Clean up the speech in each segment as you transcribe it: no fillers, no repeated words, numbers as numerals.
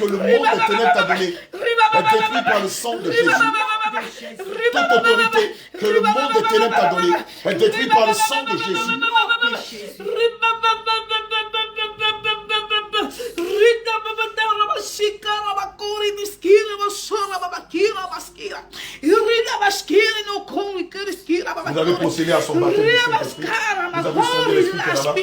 que le monde des ténèbres t'a donné est détruit par le sang de Jésus. Toute autorité que le monde des ténèbres t'a donnée est détruite par le sang de Jésus. Vous avez procédé à son baptême. Vous avez sondé l'esprit qui est là-bas.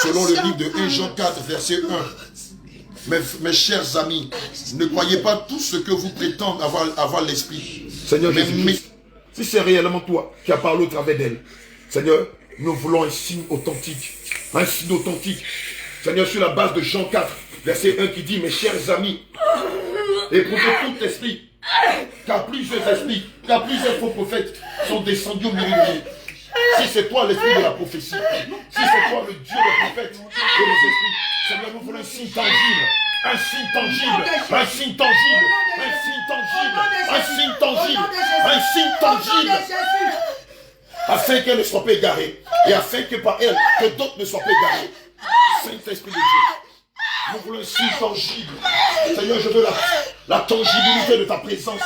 Selon le livre de 1 Jean 4, verset 1. Mes chers amis, ne croyez pas tout ce que vous prétendez avoir l'esprit. Seigneur Jésus, si c'est réellement toi qui as parlé au travers d'elle, Seigneur, nous voulons un signe authentique. Un signe authentique. Seigneur, sur la base de Jean 4, verset 1 qui dit, mes chers amis, éprouvez tout esprit, car plusieurs esprits, car plusieurs faux prophètes sont descendus au milieu de nous. Si c'est toi l'esprit de la prophétie, si c'est toi le Dieu des prophètes et des esprits, Seigneur, nous voulons un signe tangible, un signe tangible, un signe tangible, un signe tangible, un signe tangible, un signe tangible, afin qu'elle ne soit pas égarée et afin que par elle, que d'autres ne soient pas égarés. Saint-Esprit de Dieu, nous voulons un signe tangible. Seigneur, je veux la tangibilité de ta présence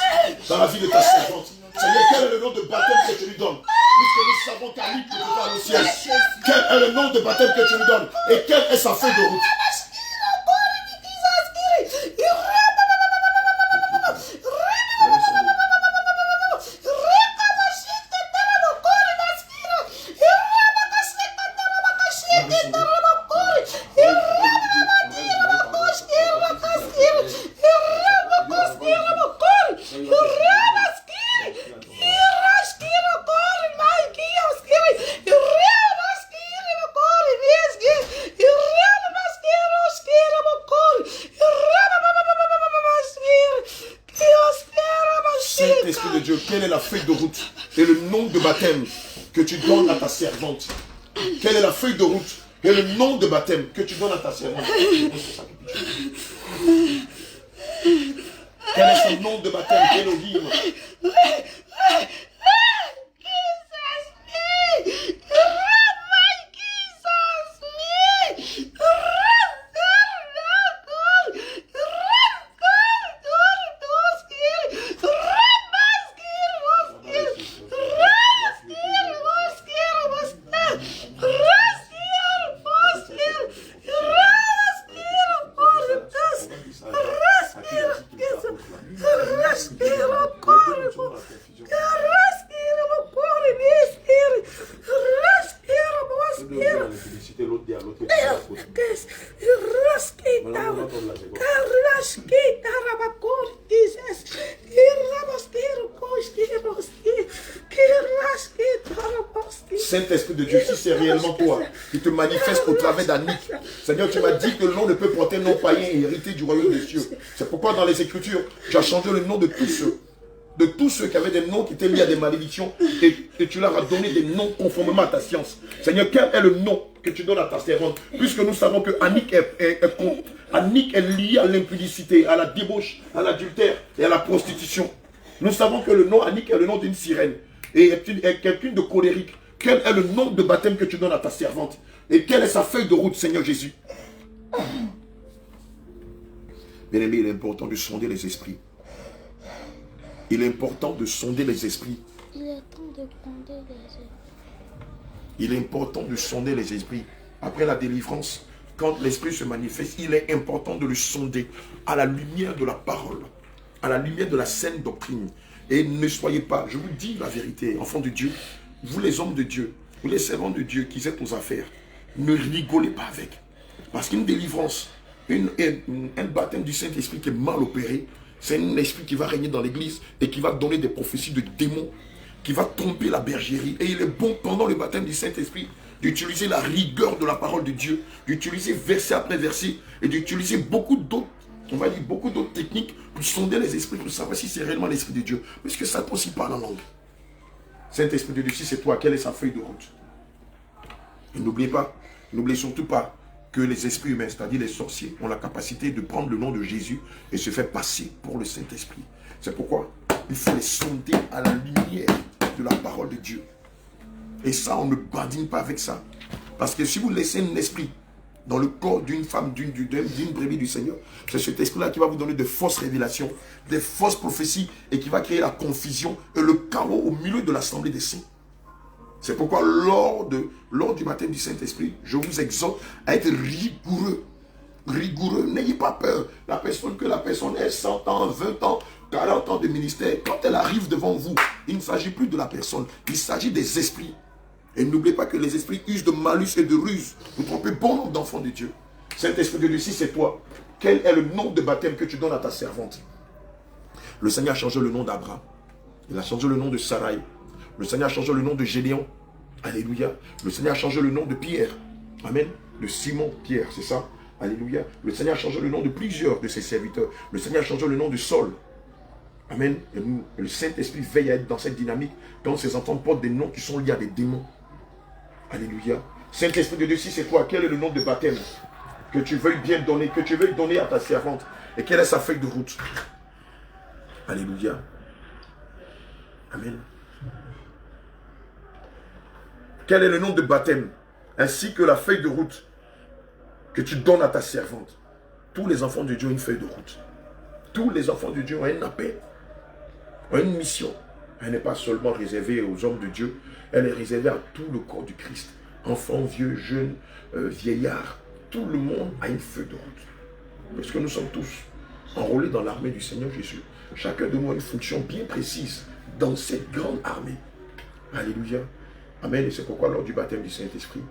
dans la vie de ta servante. Seigneur, quel est le nom de baptême que tu lui donnes? Puisque nous savons qu'à lui, tu peux aller au ciel. Quel est le nom de baptême que tu lui donnes? Et quelle est sa feuille de route? Quelle est la feuille de route et le nom de baptême que tu donnes à ta servante? Quelle est la feuille de route et le nom de baptême que tu donnes à ta servante? Quel est son nom de baptême? Elohim. Respira, corpo. dis à l'autre. Saint-Esprit de Dieu, si c'est réellement toi qui te manifeste au travers d'Annick, Seigneur, tu m'as dit que le nom ne peut porter nom païen et hérité du royaume des cieux. C'est pourquoi dans les Écritures, tu as changé le nom de tous ceux qui avaient des noms qui étaient liés à des malédictions, et tu leur as donné des noms conformément à ta science. Seigneur, quel est le nom que tu donnes à ta servante? Puisque nous savons que Annick est liée à l'impudicité, à la débauche, à l'adultère et à la prostitution. Nous savons que le nom Annick est le nom d'une sirène et est quelqu'un de colérique. Quel est le nom de baptême que tu donnes à ta servante? Et quelle est sa feuille de route, Seigneur Jésus? Bien-aimé, il est important de sonder les esprits. Il est important de sonder les esprits. Il est temps de sonder les esprits. Il est important de sonder les esprits. Après la délivrance, quand l'esprit se manifeste, il est important de le sonder à la lumière de la parole, à la lumière de la saine doctrine. Et ne soyez pas, je vous dis la vérité, enfants de Dieu, vous les hommes de Dieu, vous les servants de Dieu qui êtes aux affaires, ne rigolez pas avec. Parce qu'une délivrance, un baptême du Saint-Esprit qui est mal opéré, c'est un esprit qui va régner dans l'église et qui va donner des prophéties de démons, qui va tromper la bergerie. Et il est bon pendant le baptême du Saint-Esprit d'utiliser la rigueur de la parole de Dieu, d'utiliser verset après verset et d'utiliser beaucoup d'autres, on va dire beaucoup d'autres techniques pour sonder les esprits, pour savoir si c'est réellement l'Esprit de Dieu. Parce que ça aussi parle en langue. Saint-Esprit de Dieu, si c'est toi, quelle est sa feuille de route? Et n'oubliez pas, n'oubliez surtout pas que les esprits humains, c'est-à-dire les sorciers, ont la capacité de prendre le nom de Jésus et se faire passer pour le Saint-Esprit. C'est pourquoi il faut les sonder à la lumière de la parole de Dieu. Et ça, on ne badine pas avec ça. Parce que si vous laissez un esprit dans le corps d'une femme, d'une brebis du Seigneur, c'est cet esprit-là qui va vous donner de fausses révélations, des fausses prophéties et qui va créer la confusion et le chaos au milieu de l'assemblée des saints. C'est pourquoi lors du baptême du Saint-Esprit, je vous exhorte à être rigoureux. Rigoureux, n'ayez pas peur. La personne ait 100 ans, 20 ans, 40 ans de ministère. Quand elle arrive devant vous, il ne s'agit plus de la personne, il s'agit des esprits. Et n'oubliez pas que les esprits usent de malus et de ruse pour tromper bon nombre d'enfants de Dieu. Saint-Esprit de Dieu, si c'est toi, quel est le nom de baptême que tu donnes à ta servante? Le Seigneur a changé le nom d'Abraham. Il a changé le nom de Sarai. Le Seigneur a changé le nom de Gédéon. Alléluia. Le Seigneur a changé le nom de Pierre. Amen. De Simon Pierre, c'est ça. Alléluia. Le Seigneur a changé le nom de plusieurs de ses serviteurs. Le Seigneur a changé le nom de Saul. Amen. Et nous, le Saint-Esprit veille à être dans cette dynamique quand ses enfants portent des noms qui sont liés à des démons. Alléluia. Saint-Esprit de Dieu, si c'est toi, quel est le nom de baptême que tu veuilles bien donner, que tu veuilles donner à ta servante? Et quelle est sa feuille de route? Alléluia. Amen. Quel est le nom de baptême ainsi que la feuille de route que tu donnes à ta servante? Tous les enfants de Dieu ont une feuille de route. Tous les enfants de Dieu ont un appel, ont une mission. Elle n'est pas seulement réservée aux hommes de Dieu, elle est réservée à tout le corps du Christ. Enfants, vieux, jeunes, vieillards, tout le monde a une feuille de route. Parce que nous sommes tous enrôlés dans l'armée du Seigneur Jésus. Chacun de nous a une fonction bien précise dans cette grande armée. Alléluia. Amen. Et c'est pourquoi lors du baptême du Saint-Esprit,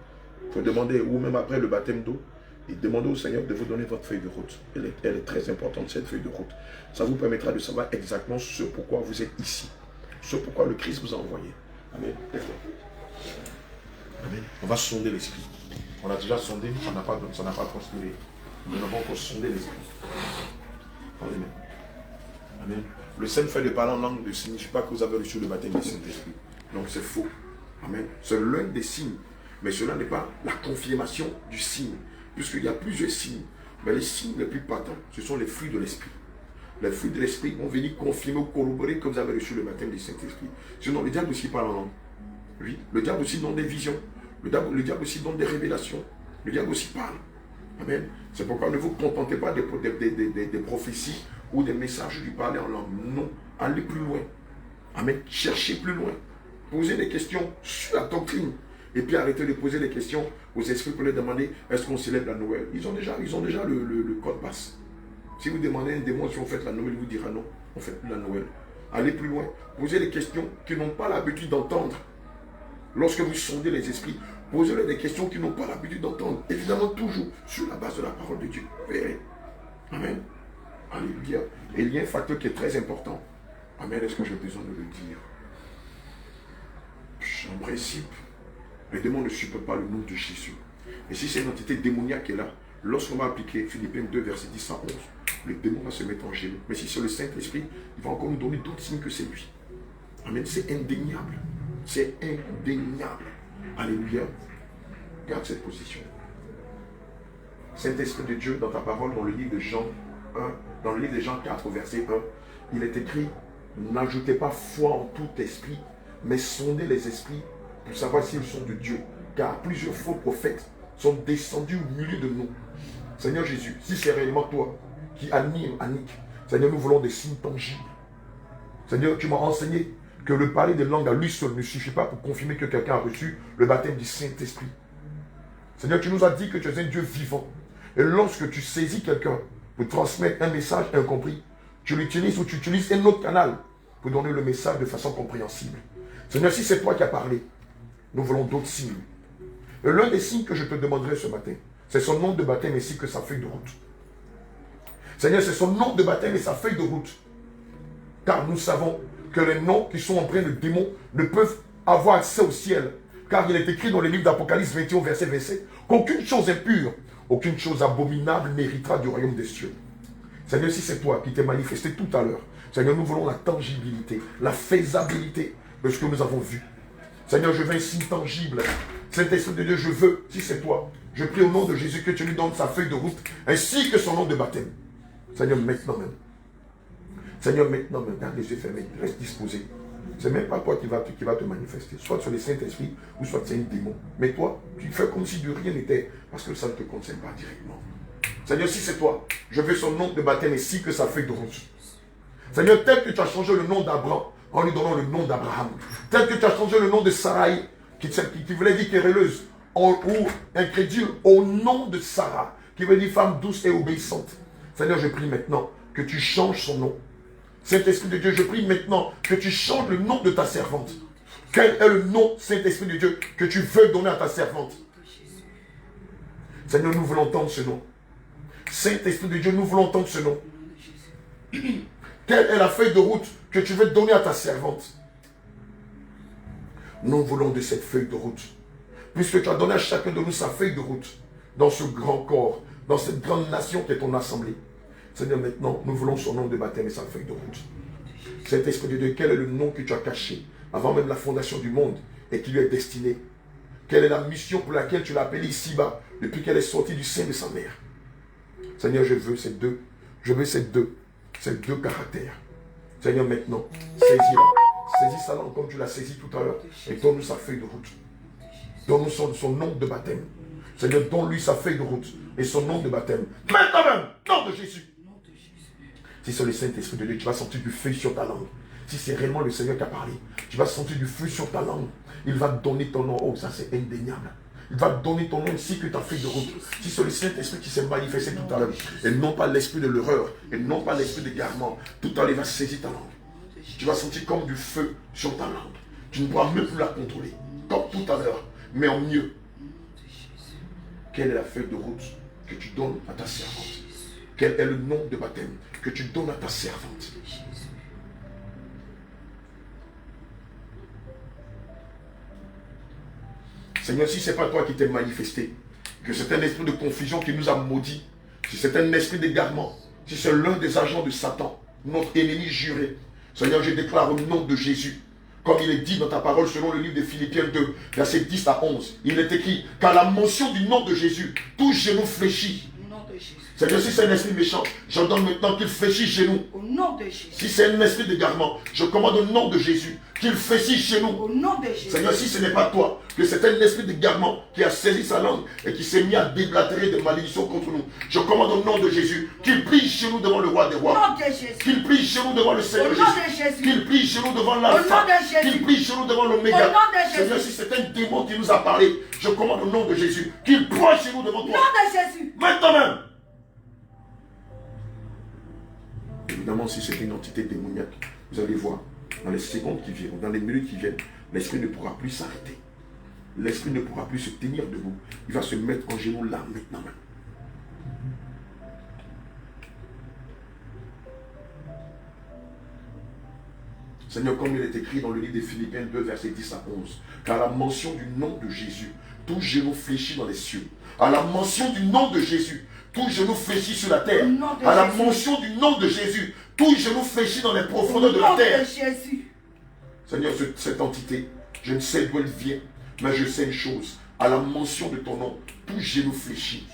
il faut demander, ou même après le baptême d'eau, et demander au Seigneur de vous donner votre feuille de route. Elle est très importante, cette feuille de route. Ça vous permettra de savoir exactement ce pourquoi vous êtes ici. Ce pourquoi le Christ vous a envoyé. Amen. Amen. On va sonder l'esprit. On a déjà sondé, ça n'a pas prospéré. Nous devons encore sonder l'esprit. Amen. Amen. Le simple fait de parler en langue ne signifie pas que vous avez reçu le baptême du Saint-Esprit. Donc c'est faux. Amen. C'est l'un des signes. Mais cela n'est pas la confirmation du signe. Puisqu'il y a plusieurs signes. Mais les signes les plus patents, ce sont les fruits de l'esprit. Les fruits de l'esprit vont venir confirmer ou corroborer que vous avez reçu le baptême du Saint-Esprit. Sinon, le diable aussi parle en langue. Oui, le diable aussi donne des visions. Le diable aussi donne des révélations. Le diable aussi parle. Amen. C'est pourquoi ne vous contentez pas des prophéties ou des messages du parler en langue. Non, allez plus loin. Amen. Cherchez plus loin. Posez des questions sur la doctrine. Et puis arrêtez de poser des questions aux esprits pour les demander est-ce qu'on célèbre la Noël. Ils ont déjà le code passe. Si vous demandez à un démon si on fait la Noël, il vous dira non, on ne fait plus la Noël. Allez plus loin. Posez des questions qu'ils n'ont pas l'habitude d'entendre. Lorsque vous sondez les esprits, Posez-leur des questions qu'ils n'ont pas l'habitude d'entendre. Évidemment, toujours sur la base de la parole de Dieu. Vous verrez. Amen. Alléluia. Et il y a un facteur qui est très important. Amen. Est-ce que j'ai besoin de le dire? En principe, le démon ne supporte pas le nom de Jésus. Et si c'est une entité démoniaque qui est là, lorsqu'on va appliquer Philippiens 2, verset 10 à 11, le démon va se mettre en genoux. Mais si c'est le Saint-Esprit, il va encore nous donner d'autres signes que c'est lui. Amen. C'est indéniable. C'est indéniable. Alléluia. Garde cette position. Saint-Esprit de Dieu, dans ta parole, dans le livre de Jean 1, dans le livre de Jean 4, verset 1, il est écrit, n'ajoutez pas foi en tout esprit, mais sondez les esprits pour savoir s'ils sont de Dieu. Car plusieurs faux prophètes sont descendus au milieu de nous. Seigneur Jésus, si c'est réellement toi qui anime Annick, Seigneur, nous voulons des signes tangibles. Seigneur, tu m'as enseigné que le parler des langues à lui seul ne suffit pas pour confirmer que quelqu'un a reçu le baptême du Saint-Esprit. Seigneur, tu nous as dit que tu es un Dieu vivant. Et lorsque tu saisis quelqu'un pour transmettre un message incompris, tu l'utilises ou tu utilises un autre canal pour donner le message de façon compréhensible. Seigneur, si c'est toi qui as parlé, nous voulons d'autres signes. Et l'un des signes que je te demanderai ce matin, c'est son nom de baptême ainsi que sa feuille de route. Seigneur, c'est son nom de baptême et sa feuille de route. Car nous savons que les noms qui sont empreints de démons ne peuvent avoir accès au ciel. Car il est écrit dans le livre d'Apocalypse 21, verset 27, qu'aucune chose impure, aucune chose abominable n'héritera du royaume des cieux. Seigneur, si c'est toi qui t'es manifesté tout à l'heure, Seigneur, nous voulons la tangibilité, la faisabilité de ce que nous avons vu. Seigneur, je veux un signe tangible. Saint-Esprit de Dieu, je veux, si c'est toi, je prie au nom de Jésus que tu lui donnes sa feuille de route, ainsi que son nom de baptême. Seigneur, maintenant même. Seigneur, maintenant même, garde les yeux fermés, reste disposé. Ce n'est même pas toi qui va te manifester, soit sur le Saint-Esprit, ou soit c'est un démon. Mais toi, tu fais comme si de rien n'était, parce que ça ne te concerne pas directement. Seigneur, si c'est toi, je veux son nom de baptême ainsi que sa feuille de route. Seigneur, tel que tu as changé le nom d'Abraham, en lui donnant le nom d'Abraham. Tel que tu as changé le nom de Sarai, qui voulait dire querelleuse, ou incrédule, au nom de Sarah, qui veut dire femme douce et obéissante. Seigneur, je prie maintenant que tu changes son nom. Saint-Esprit de Dieu, je prie maintenant que tu changes le nom de ta servante. Quel est le nom, Saint-Esprit de Dieu, que tu veux donner à ta servante? Seigneur, nous voulons entendre ce nom. Saint-Esprit de Dieu, nous voulons entendre ce nom. Quelle est la feuille de route que tu veux donner à ta servante? Nous voulons de cette feuille de route. Puisque tu as donné à chacun de nous sa feuille de route, dans ce grand corps, dans cette grande nation qui est ton assemblée. Seigneur, maintenant, nous voulons son nom de baptême et sa feuille de route. Saint-Esprit de Dieu, quel est le nom que tu as caché avant même la fondation du monde et qui lui est destiné? Quelle est la mission pour laquelle tu l'as appelée ici-bas depuis qu'elle est sortie du sein de sa mère? Seigneur, je veux ces deux. Je veux ces deux caractères. Seigneur, maintenant, saisis-la. Saisis sa langue comme tu l'as saisi tout à l'heure et donne-nous sa feuille de route. Donne-nous son nom de baptême. Seigneur, donne-lui sa feuille de route et son nom de baptême. Maintenant même, nom de Jésus. Si c'est le Saint-Esprit de Dieu, tu vas sentir du feu sur ta langue. Si c'est réellement le Seigneur qui a parlé, tu vas sentir du feu sur ta langue. Il va te donner ton nom. Oh, ça c'est indéniable. Il va te donner ton nom ainsi que ta feuille de route. Si c'est le Saint-Esprit qui s'est manifesté tout à l'heure, et non pas l'esprit de l'erreur, et non pas l'esprit d'égarement, tout à l'heure il va saisir ta langue. Tu vas sentir comme du feu sur ta langue. Tu ne pourras même plus la contrôler. Comme tout à l'heure, mais en mieux. Quelle est la feuille de route que tu donnes à ta servante? Quel est le nom de baptême que tu donnes à ta servante? Seigneur, si ce n'est pas toi qui t'es manifesté, que c'est un esprit de confusion qui nous a maudits, si c'est un esprit d'égarement, si c'est l'un des agents de Satan, notre ennemi juré, Seigneur, je déclare au nom de Jésus, comme il est dit dans ta parole selon le livre de Philippiens 2, versets 10 à 11, il est écrit, qu'à la mention du nom de Jésus, tout genou fléchit. Seigneur, si c'est un esprit méchant, j'ordonne maintenant qu'il fléchisse chez nous. Au nom de Jésus. Si c'est un esprit d'égarement, je commande au nom de Jésus qu'il fléchisse chez nous. Au nom de Jésus. Seigneur, si ce n'est pas toi, que c'est un esprit d'égarement qui a saisi sa langue et qui s'est mis à déblatérer des malédictions contre nous, je commande au nom de Jésus qu'il plie chez nous devant le roi des rois. Au nom de Jésus. Qu'il plie chez nous devant le Seigneur Au nom de Jésus. Qu'il plie chez nous devant Au l'alpha. nom de Jésus. Qu'il plie chez nous devant l'oméga. Au nom de Jésus. Seigneur, si c'est un démon qui nous a parlé, je commande au nom de Jésus qu'il plie chez nous devant Au toi. nom de Jésus. Maintenant même. Évidemment, si c'est une entité démoniaque, vous allez voir, dans les secondes qui viennent, dans les minutes qui viennent, l'esprit ne pourra plus s'arrêter. l'esprit ne pourra plus se tenir debout. Il va se mettre en genoux là, maintenant. Seigneur, comme il est écrit dans le livre des Philippiens 2, versets 10 à 11, qu'à la mention du nom de Jésus, tout genou fléchit dans les cieux. À la mention du nom de Jésus, tout genou fléchit sur la terre. À la mention du nom de Jésus, tout genou fléchit dans les profondeurs de la terre. Seigneur, cette entité, je ne sais d'où elle vient, mais je sais une chose. À la mention de ton nom, tout genou fléchit.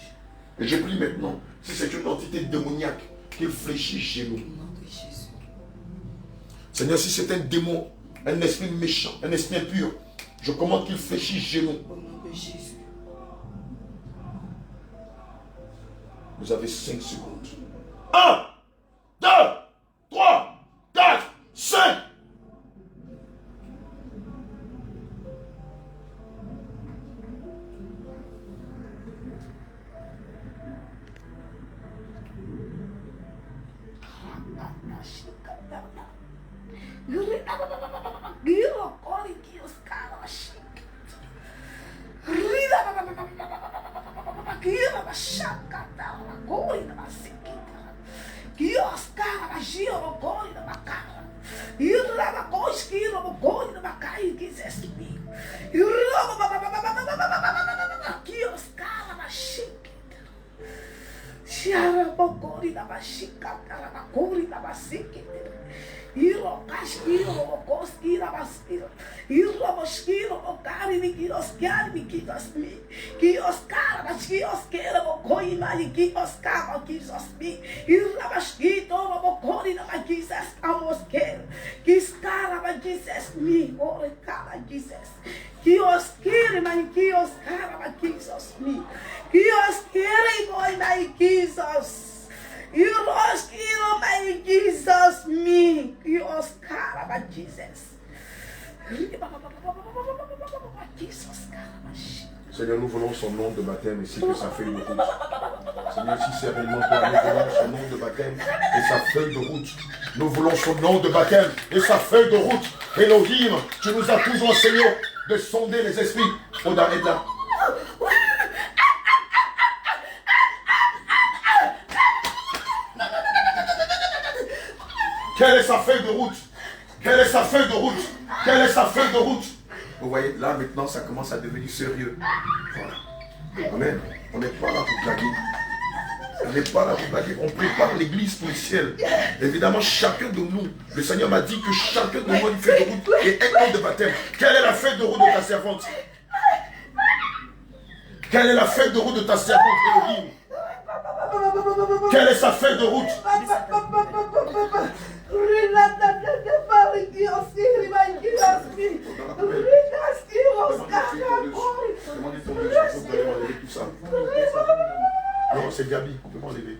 Et je prie maintenant, si c'est une entité démoniaque, qu'il fléchisse genou. Seigneur, si c'est un démon, un esprit méchant, un esprit impur, je commande qu'il fléchisse genou. Vous avez 5 secondes. 1, 2, 3, 4, 5. Seigneur, nous voulons son nom de baptême ici que sa feuille de route. Seigneur, si c'est réellement toi, nous voulons son nom de baptême et sa feuille de route. Nous voulons son nom de baptême et sa feuille de route. Elohim, tu nous as toujours enseigné de sonder les esprits. Oda Edda. Quelle est sa feuille de route? Quelle est sa feuille de route? Quelle est sa feuille de route? Vous voyez, là maintenant, ça commence à devenir sérieux. Voilà. Amen. On n'est pas là pour blaguer. On n'est pas là pour blaguer. On prépare l'église pour le ciel. Évidemment, chacun de nous, le Seigneur m'a dit que chacun de nous a une feuille de route et un nom de baptême. Quelle est la feuille de route de ta servante? Quelle est la feuille de route de ta servante, Elohim? Quelle est sa feuille de route? Non, c'est Gabi, on peut m'enlever.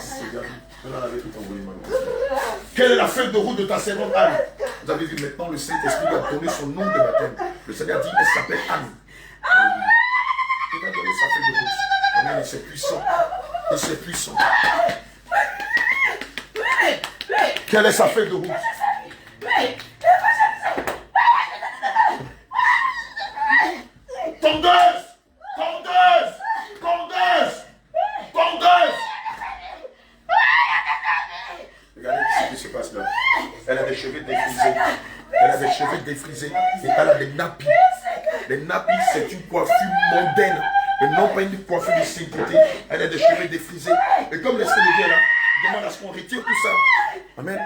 C'est Gabi. Je vais l'enlever tout envoyer maintenant. Quelle est la feuille de route de ta servante Anne? Vous avez vu maintenant, le Saint-Esprit lui a donné son nom de baptême. Le Seigneur dit qu'elle s'appelle Anne. Il va donner sa feuille de route. Amen, et c'est puissant. Et c'est puissant. Quelle est sa feuille de route? Tondeuse! Tondeuse! Tondeuse! Tondeuse! Regardez ce qui se passe là. Elle a des cheveux défrisés. Elle a des cheveux défrisés. Et elle a des nappis. Les nappis, c'est une coiffure mondaine. Et non pas une coiffure de sainteté. Elle a des cheveux défrisés. Et comme l'esprit de Dieu là, demande à ce qu'on retire tout ça. Amen.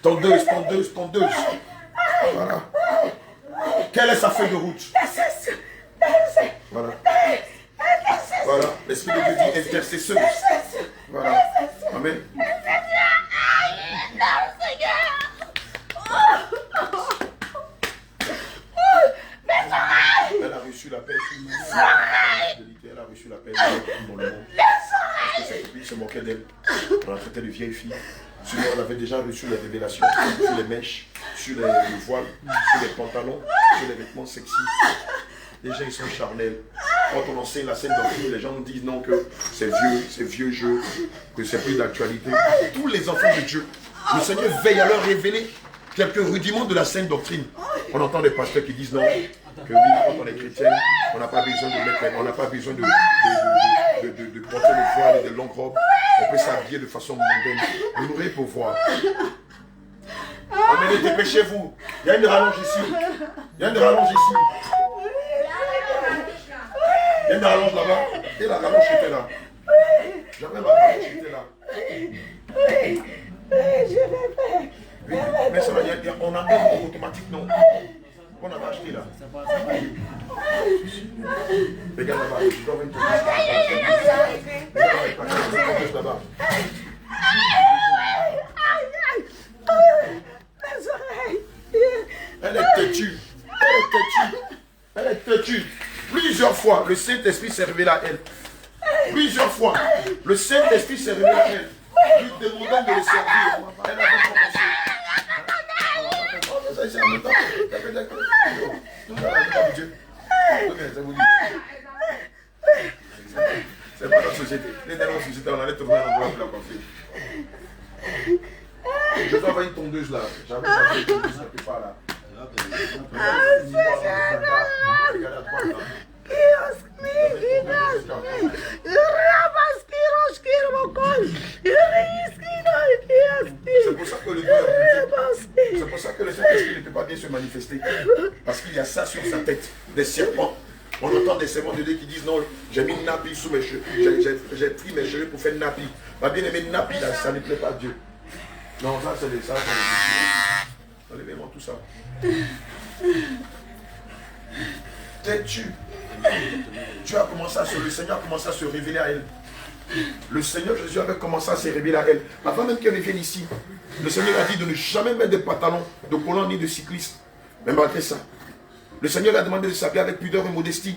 Tondeuse, tondeuse, tondeuse. Voilà. Quelle est sa feuille de route? Voilà. Voilà. L'esprit de Dieu dit intercesseur. Voilà. Amen. Elle a reçu l'appel. Elle a reçu l'appel dans le monde. Parce que cette fille se moquait d'elle. On la traitait de vieille fille. Elle avait déjà reçu les révélations sur les mèches, sur les voiles, sur les pantalons, sur les vêtements sexy. Les gens ils sont charnels. Quand on enseigne la scène doctrine, les gens nous disent non que c'est vieux jeu, que c'est plus d'actualité. Tous les enfants de Dieu, le Seigneur veille à leur révéler quelques rudiments de la sainte doctrine. On entend des pasteurs qui disent non, que oui, quand on est chrétien, on n'a pas besoin de mettre, on n'a pas besoin de porter le voile et de longues robes. On peut s'habiller de façon mondaine. Vous n'aurez pour voir. Amenez, dépêchez-vous. Il y a une rallonge ici. Il y a une rallonge ici. Il y a une rallonge là-bas. Et la rallonge était là. J'avais ma rallonge qui était là. Oui, je vais faire. Oui, mais ça va, on a un automatique, non? On a acheté là. Regarde là-bas, je dois avoir une chose là-bas. Mes oreilles. Elle est têtue. Elle est têtue. Elle est têtue. Plusieurs fois, le Saint-Esprit s'est révélé à elle. Plusieurs fois, le Saint-Esprit s'est révélé à elle. Lui demandant de le servir. Elle avait commencé. C'est en même temps. C'est pas notre société. Les dernières sociétés, on allait trouver un endroit pour la coiffer. Je dois avoir une tondeuse là. J'avais une tondeuse quelque part là. C'est pour ça que le c'est pour ça que le Saint-Esprit ne peut pas bien se manifester. Parce qu'il y a ça sur sa tête, des serpents. On entend des serpents de Dieu qui disent non, j'ai mis une nappie sous mes cheveux. J'ai pris mes cheveux pour faire une nappie. Ma bien-aimée, une nappie là, ça ne plaît pas à Dieu. Non, ça c'est les ça. Enlevez-moi tout ça. Têtu. Dieu a commencé à le Seigneur a commencé à se révéler à elle. Le Seigneur Jésus avait commencé à se révéler à elle. Avant même qu'elle ne vienne ici, le Seigneur a dit de ne jamais mettre de pantalons, de collants ni de cyclistes. Mais malgré ça, le Seigneur lui a demandé de s'habiller avec pudeur et modestie.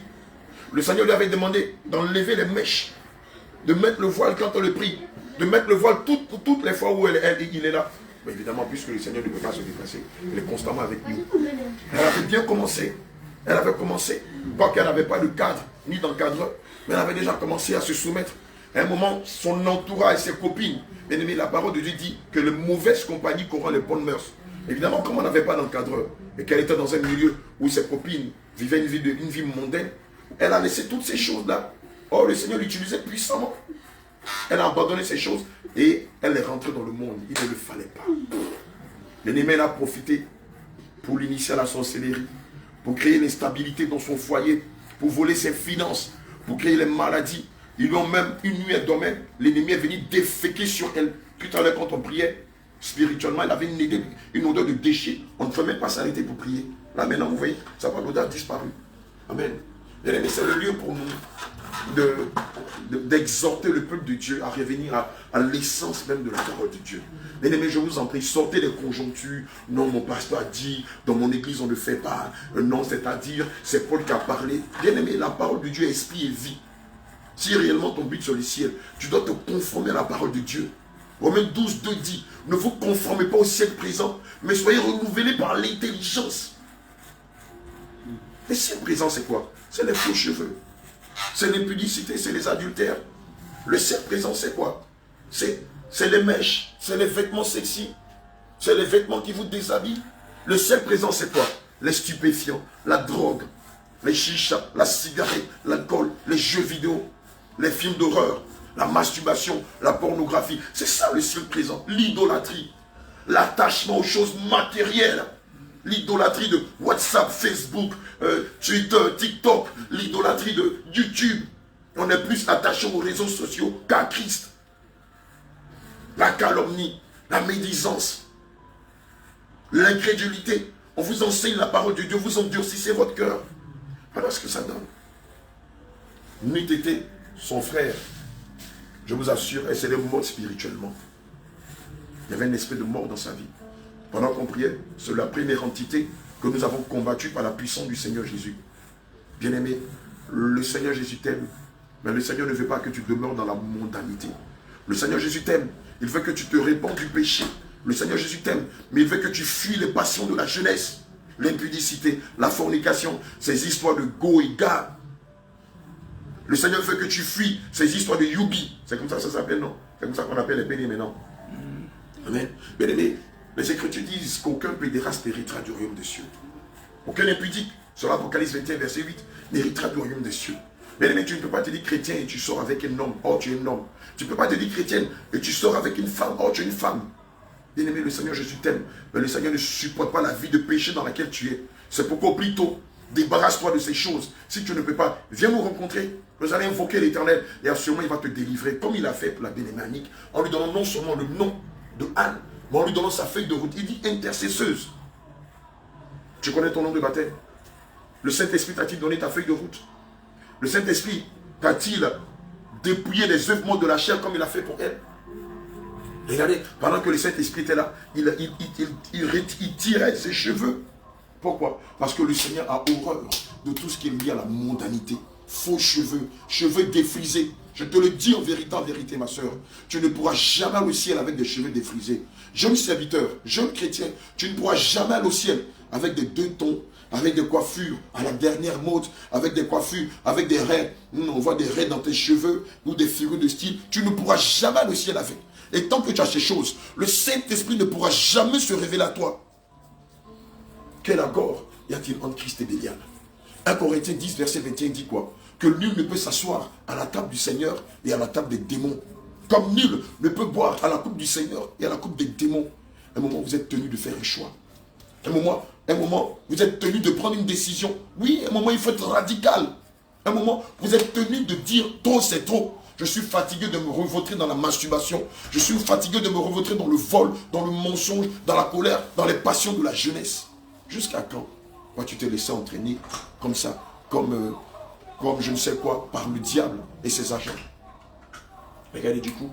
Le Seigneur lui avait demandé d'enlever les mèches, de mettre le voile quand on le prie, de mettre le voile toutes les fois où il est là. Mais évidemment, puisque le Seigneur ne peut pas se déplacer, il est constamment avec nous. Elle avait bien commencé. Elle avait commencé, pas qu'elle n'avait pas de cadre, ni d'encadreur, mais elle avait déjà commencé à se soumettre. À un moment, son entourage, ses copines, bien aimé, la parole de Dieu dit que les mauvaises compagnies corrompent les bonnes mœurs. Évidemment, comme on n'avait pas d'encadreur, et qu'elle était dans un milieu où ses copines vivaient une vie mondaine, elle a laissé toutes ces choses-là. Or, le Seigneur l'utilisait puissamment. Elle a abandonné ces choses et elle est rentrée dans le monde. Il ne le fallait pas. Bien-aimé, elle a profité pour l'initier à la sorcellerie, pour créer l'instabilité dans son foyer, pour voler ses finances, pour créer les maladies. Ils lui ont même, une nuit, elle dormait, l'ennemi est venu déféquer sur elle. Tout à l'heure, quand on priait, spirituellement, elle avait une odeur de déchet. On ne pouvait même pas s'arrêter pour prier. Là, maintenant, vous voyez, sa odeur a disparu. Amen. Bien-aimé, c'est le lieu pour nous d'exhorter le peuple de Dieu à revenir à l'essence même de la parole de Dieu. Bien-aimé, je vous en prie, sortez des conjonctures. Non, mon pasteur a dit, dans mon église, on ne fait pas. Non, c'est-à-dire, c'est Paul qui a parlé. Bien-aimé, la parole de Dieu est esprit et vie. Si réellement ton but sur le ciel, tu dois te conformer à la parole de Dieu. Romains 12, 2 dit, ne vous conformez pas au siècle présent, mais soyez renouvelés par l'intelligence. Le siècle présent, c'est quoi? C'est les faux cheveux. C'est l'impudicité, c'est les adultères. Le siècle présent, c'est quoi? C'est les mèches, c'est les vêtements sexy, c'est les vêtements qui vous déshabillent. Le siècle présent, c'est quoi? Les stupéfiants, la drogue, les chichas, la cigarette, l'alcool, les jeux vidéo, les films d'horreur, la masturbation, la pornographie. C'est ça le siècle présent. L'idolâtrie, l'attachement aux choses matérielles. L'idolâtrie de WhatsApp, Facebook, Twitter, TikTok, l'idolâtrie de YouTube. On est plus attaché aux réseaux sociaux qu'à Christ. La calomnie, la médisance, l'incrédulité. On vous enseigne la parole de Dieu, vous endurcissez votre cœur. Voilà ce que ça donne. N'eût été son frère, je vous assure, elle s'est morte spirituellement. Il y avait un esprit de mort dans sa vie. Pendant qu'on priait, c'est la première entité que nous avons combattue par la puissance du Seigneur Jésus. Bien-aimé, le Seigneur Jésus t'aime, mais le Seigneur ne veut pas que tu demeures dans la mondanité. Le Seigneur Jésus t'aime, il veut que tu te répandes du péché. Le Seigneur Jésus t'aime, mais il veut que tu fuis les passions de la jeunesse, l'impudicité, la fornication, ces histoires de go et gars. Le Seigneur veut que tu fuis ces histoires de yubi. C'est comme ça que ça s'appelle, non? C'est comme ça qu'on appelle les bénis maintenant. Amen. Bien-aimé, les Écritures disent qu'aucun pédéraste n'héritera du royaume des cieux. Aucun impudique, sur l'Apocalypse 21, verset 8, n'héritera du royaume des cieux. Bien aimé, tu ne peux pas te dire chrétien et tu sors avec un homme. Oh, tu es un homme. Tu ne peux pas te dire chrétienne et tu sors avec une femme. Oh, tu es une femme. Bien aimé, le Seigneur Jésus t'aime. Mais le Seigneur ne supporte pas la vie de péché dans laquelle tu es. C'est pourquoi plutôt, débarrasse-toi de ces choses. Si tu ne peux pas, viens nous rencontrer. Nous allons invoquer l'Éternel et sûrement il va te délivrer. Comme il a fait pour la bien-aimée Annick, en lui donnant non seulement le nom de Anne, mais en lui donnant sa feuille de route. Il dit intercesseuse. Tu connais ton nom de baptême? Le Saint-Esprit t'a-t-il donné ta feuille de route? Le Saint-Esprit t'a-t-il dépouillé des œuvres mortes de la chair comme il a fait pour elle? Regardez, pendant que le Saint-Esprit était là, il tirait ses cheveux. Pourquoi? Parce que le Seigneur a horreur de tout ce qui est lié à la mondanité. Faux cheveux, cheveux défrisés. Je te le dis en vérité, ma soeur. Tu ne pourras jamais aller au ciel avec des cheveux défrisés. Jeune serviteur, jeune chrétien, tu ne pourras jamais aller au ciel avec des deux tons, avec des coiffures à la dernière mode, avec des coiffures, avec des raies. On voit des raies dans tes cheveux ou des figures de style. Tu ne pourras jamais aller au ciel avec. Et tant que tu as ces choses, le Saint-Esprit ne pourra jamais se révéler à toi. Quel accord y a-t-il entre Christ et Bélial? 1 Corinthiens 10, verset 21 dit quoi? Que nul ne peut s'asseoir à la table du Seigneur et à la table des démons. Comme nul ne peut boire à la coupe du Seigneur et à la coupe des démons. À un moment, vous êtes tenu de faire un choix. À un moment, vous êtes tenu de prendre une décision. Oui, à un moment, il faut être radical. À un moment, vous êtes tenu de dire trop, c'est trop. Je suis fatigué de me revautrer dans la masturbation. Je suis fatigué de me revautrer dans le vol, dans le mensonge, dans la colère, dans les passions de la jeunesse. Jusqu'à quand vas-tu te laisser entraîner comme ça, comme je ne sais quoi, par le diable et ses agents? Regardez du coup,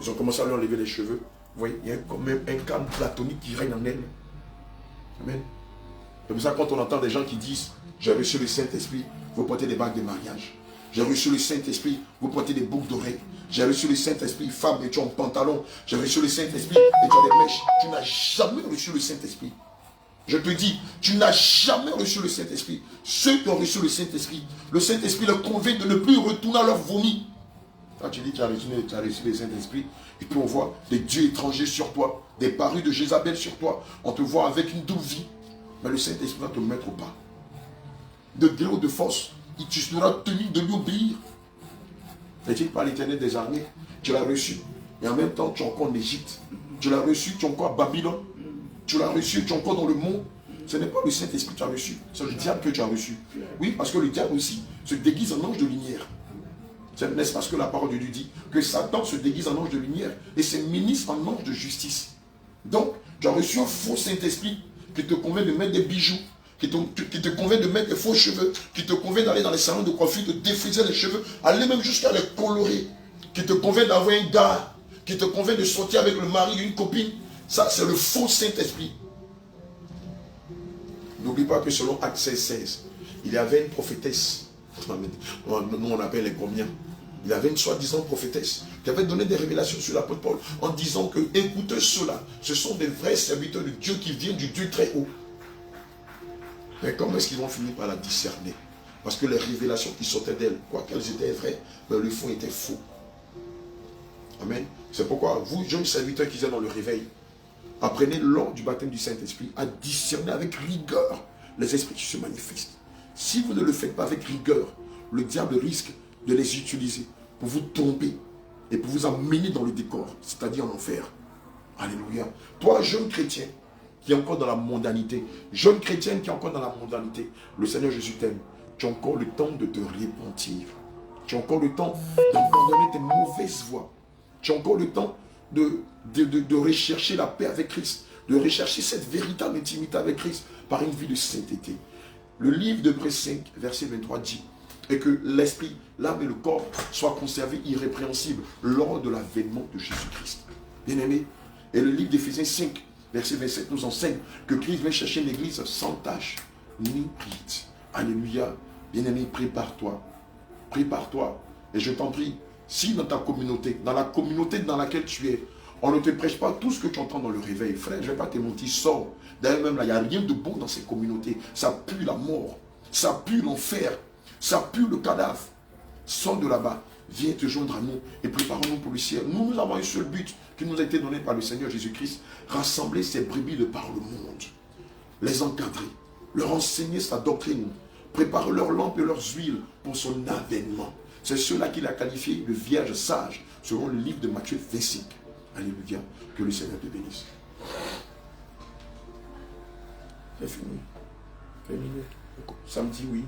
ils ont commencé à lui enlever les cheveux. Vous voyez, il y a quand même un calme platonique qui règne en elle. Amen. C'est pour ça quand on entend des gens qui disent, j'ai reçu le Saint-Esprit, vous portez des bagues de mariage. J'ai reçu le Saint-Esprit, vous portez des boucles d'oreilles. J'ai reçu le Saint-Esprit, femme, et tu as un pantalon. J'ai reçu le Saint-Esprit, et tu as des mèches. Tu n'as jamais reçu le Saint-Esprit. Je te dis, tu n'as jamais reçu le Saint-Esprit. Ceux qui ont reçu le Saint-Esprit leur convainc de ne plus retourner à leur vomi. Quand tu dis que tu as reçu le Saint-Esprit, et puis on voit des dieux étrangers sur toi, des parures de Jézabel sur toi, on te voit avec une double vie. Mais le Saint-Esprit va te mettre au pas. De gré ou de force, tu seras tenu de lui obéir. N'est-il pas l'Éternel des armées? Tu l'as reçu. Et en même temps, tu es encore en Égypte. Tu l'as reçu, tu es encore à Babylone. Tu l'as reçu, tu es encore dans le monde. Ce n'est pas le Saint-Esprit que tu as reçu, c'est le diable que tu as reçu. Oui, parce que le diable aussi se déguise en ange de lumière. N'est-ce pas ce que la parole de Dieu dit? Que Satan se déguise en ange de lumière et se ministre en ange de justice. Donc, tu as reçu un faux Saint-Esprit qui te convainc de mettre des bijoux, qui te convainc de mettre des faux cheveux, qui te convainc d'aller dans les salons de coiffure, de défriser les cheveux, aller même jusqu'à les colorer, qui te convainc d'avoir un gars, qui te convainc de sortir avec le mari d'une copine. Ça, c'est le faux Saint-Esprit. N'oublie pas que selon Actes 16, il y avait une prophétesse. Nous, on appelle les combien? Il y avait une soi-disant prophétesse qui avait donné des révélations sur l'apôtre Paul en disant que, écoutez cela, ce sont des vrais serviteurs de Dieu qui viennent du Dieu très haut. Mais comment est-ce qu'ils vont finir par la discerner? Parce que les révélations qui sortaient d'elle, quoi qu'elles étaient vraies, mais le fond était faux. Amen. C'est pourquoi vous, jeunes serviteurs qui êtes dans le réveil, apprenez lors du baptême du Saint-Esprit à discerner avec rigueur les esprits qui se manifestent. Si vous ne le faites pas avec rigueur, le diable risque de les utiliser pour vous tromper et pour vous amener dans le décor, c'est-à-dire en enfer. Alléluia. Toi, jeune chrétien qui est encore dans la mondanité, jeune chrétienne qui est encore dans la mondanité, le Seigneur Jésus t'aime. Tu as encore le temps de te repentir. Tu as encore le temps d'abandonner tes mauvaises voies. Tu as encore le temps de rechercher la paix avec Christ, de rechercher cette véritable intimité avec Christ par une vie de sainteté. Le livre d'Hébreux 5, verset 23 dit et que l'esprit, l'âme et le corps soient conservés irrépréhensibles lors de l'avènement de Jésus-Christ. Bien-aimé, et le livre d'Éphésiens 5, verset 27 nous enseigne que Christ vient chercher l'église sans tache ni ride. Alléluia. Bien-aimé, prépare-toi. Prépare-toi. Et je t'en prie, si dans ta communauté, dans la communauté dans laquelle tu es, on ne te prêche pas tout ce que tu entends dans le réveil, frère, je ne vais pas te mentir, sors. D'ailleurs même là, il n'y a rien de bon dans ces communautés. Ça pue la mort, ça pue l'enfer, ça pue le cadavre. Sors de là-bas, viens te joindre à nous et préparons-nous pour le ciel. Nous avons un seul but qui nous a été donné par le Seigneur Jésus-Christ, rassembler ces brebis de par le monde, les encadrer, leur enseigner sa doctrine, prépare leurs lampes et leurs huiles pour son avènement. C'est ceux-là qu'il a qualifiés de vierges sages, selon le livre de Matthieu 25. Alléluia. Que le Seigneur te bénisse. C'est fini. Terminé. Samedi, oui.